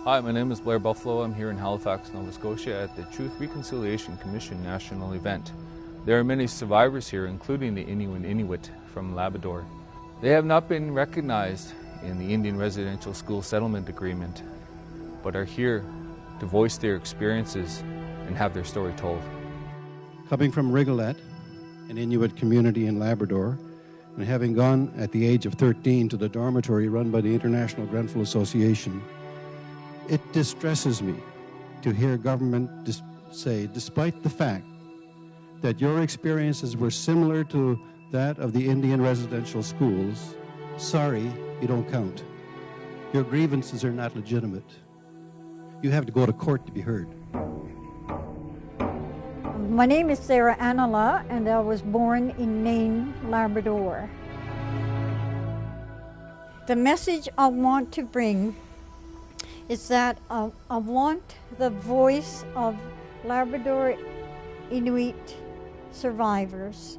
Hi, my name is Blair Buffalo. I'm here in Halifax, Nova Scotia at the Truth Reconciliation Commission National Event. There are many survivors here, including the Innu and Inuit from Labrador. They have not been recognized in the Indian Residential School Settlement Agreement, but are here to voice their experiences and have their story told. Coming from Rigolet, an Inuit community in Labrador, and having gone at the age of 13 to the dormitory run by the International Grenfell Association, it distresses me to hear government say, despite the fact that your experiences were similar to that of the Indian residential schools, sorry, you don't count. Your grievances are not legitimate. You have to go to court to be heard. My name is Sarah Anala, and I was born in Nain, Labrador. The message I want to bring is that I want the voice of Labrador Inuit survivors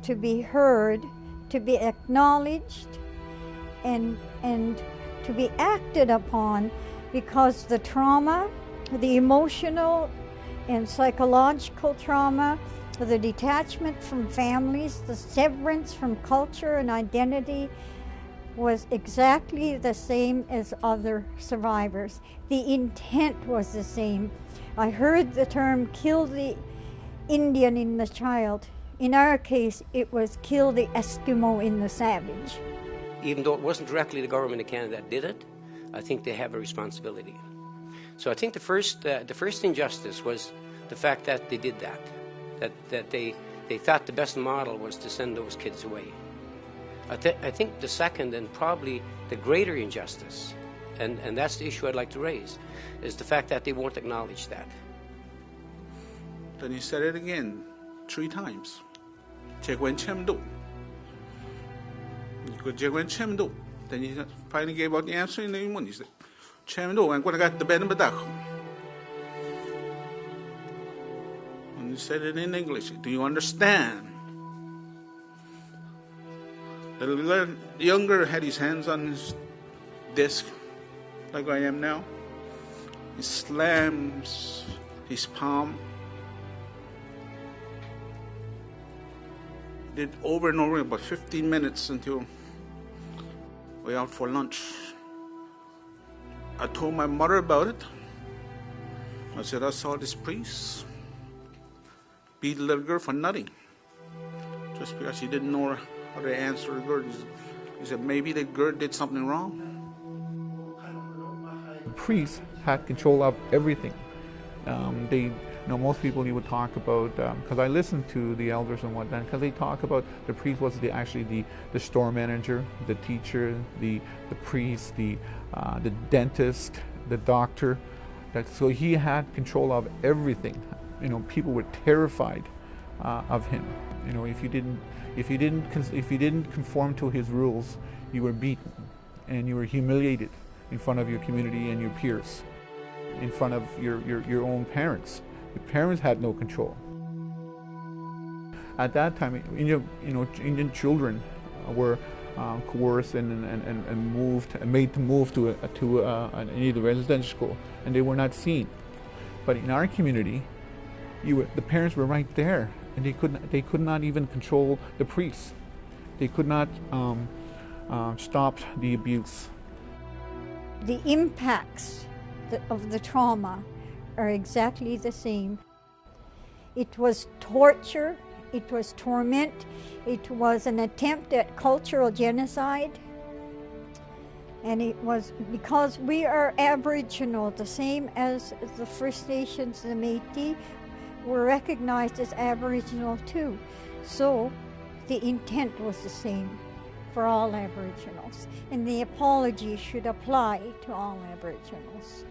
to be heard, to be acknowledged, and to be acted upon, because the trauma, the emotional and psychological trauma, the detachment from families, the severance from culture and identity was exactly the same as other survivors. The intent was the same. I heard the term kill the Indian in the child. In our case, it was kill the Eskimo in the savage. Even though it wasn't directly the government of Canada that did it, I think they have a responsibility. So I think the first injustice was the fact that they did that they thought the best model was to send those kids away. I think the second and probably the greater injustice, and that's the issue I'd like to raise, is the fact that they won't acknowledge that. Then he said it again 3 times. Then he finally gave out the answer in the one. He said, I'm going to get the bed in the And he said it in English. Do you understand? The younger had his hands on his desk, like I am now. He slams his palm. Did over and over about 15 minutes until we out for lunch. I told my mother about it. I said, I saw this priest beat a little girl for nothing. Just because she didn't know how to answer the girl. He said, maybe the girl did something wrong. The priests had control of everything. Most people you would talk about, because I listened to the elders and whatnot, because they talk about the priest was actually the store manager, the teacher, the priest, the dentist, the doctor. So he had control of everything. People were terrified of him. If you didn't conform to his rules, you were beaten and you were humiliated in front of your community and your peers, in front of your own parents. The parents had no control. At that time, Indian children were coerced and made to move to an Indian residential school, and they were not seen. But in our community, the parents were right there, and they could not even control the priests. They could not stop the abuse. The impacts of the trauma are exactly the same. It was torture, it was torment, it was an attempt at cultural genocide, and it was because we are Aboriginal, the same as the First Nations, the Métis, were recognized as Aboriginal too. So the intent was the same for all Aboriginals, and the apology should apply to all Aboriginals.